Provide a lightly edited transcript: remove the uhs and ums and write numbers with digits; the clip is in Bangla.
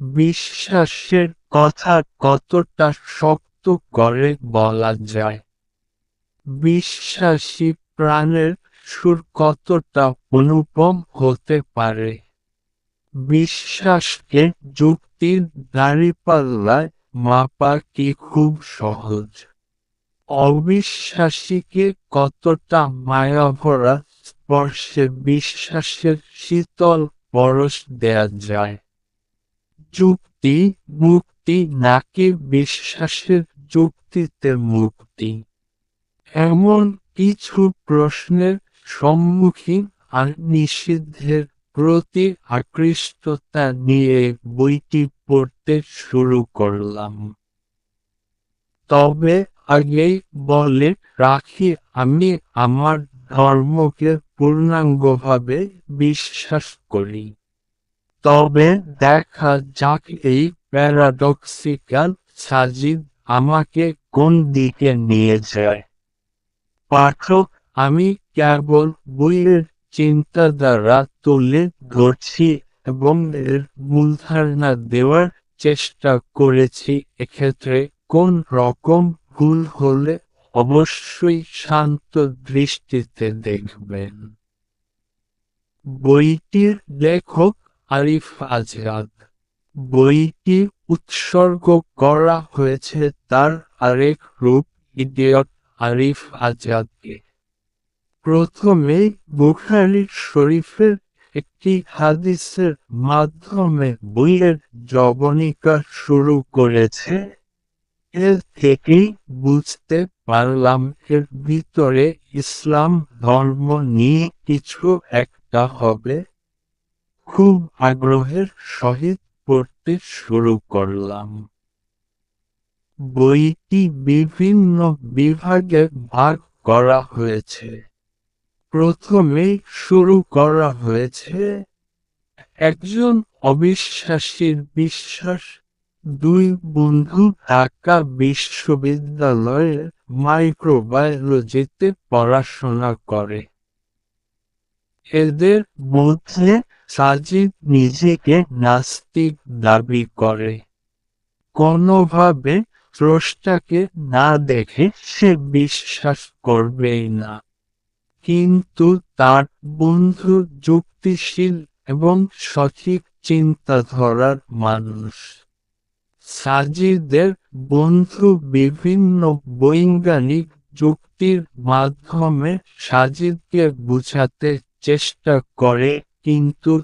বিশ্বাসের কথা কতটা শক্ত করে বলা যায়? বিশ্বাসী প্রাণের সুর কতটা অনুপম হতে পারে? বিশ্বাসকে যুক্তির দাঁড়িপাল্লায় মাপা কি খুব সহজ? অবিশ্বাসীকে কতটা মায়াভরা স্পর্শে বিশ্বাসের শীতল পরশ দেয়া যায়? যুক্তি মুক্তি নাকি বিশ্বাসের যুক্তিতে মুক্তি? এমন কিছু প্রশ্নের সম্মুখীন আর নিষিদ্ধের প্রতি আকৃষ্টতা নিয়ে বইটি পড়তে শুরু করলাম। তবে আগেই বলে রাখি, আমি আমার ধর্মকে পূর্ণাঙ্গভাবে বিশ্বাস করি। তবে দেখা যাক এই প্যারাডক্সিক্যাল সাজিদ আমাকে কোন দিকে নিয়ে যায়। পাঠক, আমি কেবল বইয়ের চিন্তাধারা তুলে ধরছি এবং এর মূলধারণা দেওয়ার চেষ্টা করেছি। এক্ষেত্রে কোন রকম ভুল হলে অবশ্যই শান্ত দৃষ্টিতে দেখবেন। বইটির লেখক আরিফ আজাদ। বইটি উৎসর্গ করা হয়েছে তার আরেক রূপ ইডিয়ট আরিফ আজাদকে। প্রথমেই বুখারী শরীফের একটি হাদিসের মাধ্যমে বইয়ের জবনিকা শুরু করেছে। এর থেকেই বুঝতে পারলাম এর ভিতরে ইসলাম ধর্ম নিয়ে কিছু একটা হবে। খুব আগ্রহের সহিত পড়তে শুরু করলাম। বইটি বিভিন্ন বিভাগে ভাগ করা হয়েছে। প্রথমেই শুরু করা হয়েছে একজন অবিশ্বাসীর বিশ্বাস। দুই বন্ধু ঢাকা বিশ্ববিদ্যালয়ের মাইক্রোবায়োলজিতে পড়াশোনা করে। এদের মধ্যে সাজিদ নিজেকে নাস্তিক দাবি করে। কোনোভাবে স্রষ্টাকে না দেখে সে বিশ্বাস করবেই না। কিন্তু তার বন্ধু যুক্তিশীল এবং সঠিক চিন্তাধারার মানুষ। সাজিদের বন্ধু বিভিন্ন বৈজ্ঞানিক যুক্তির মাধ্যমে সাজিদকে বুঝাতে চেষ্টা করে, কিন্তু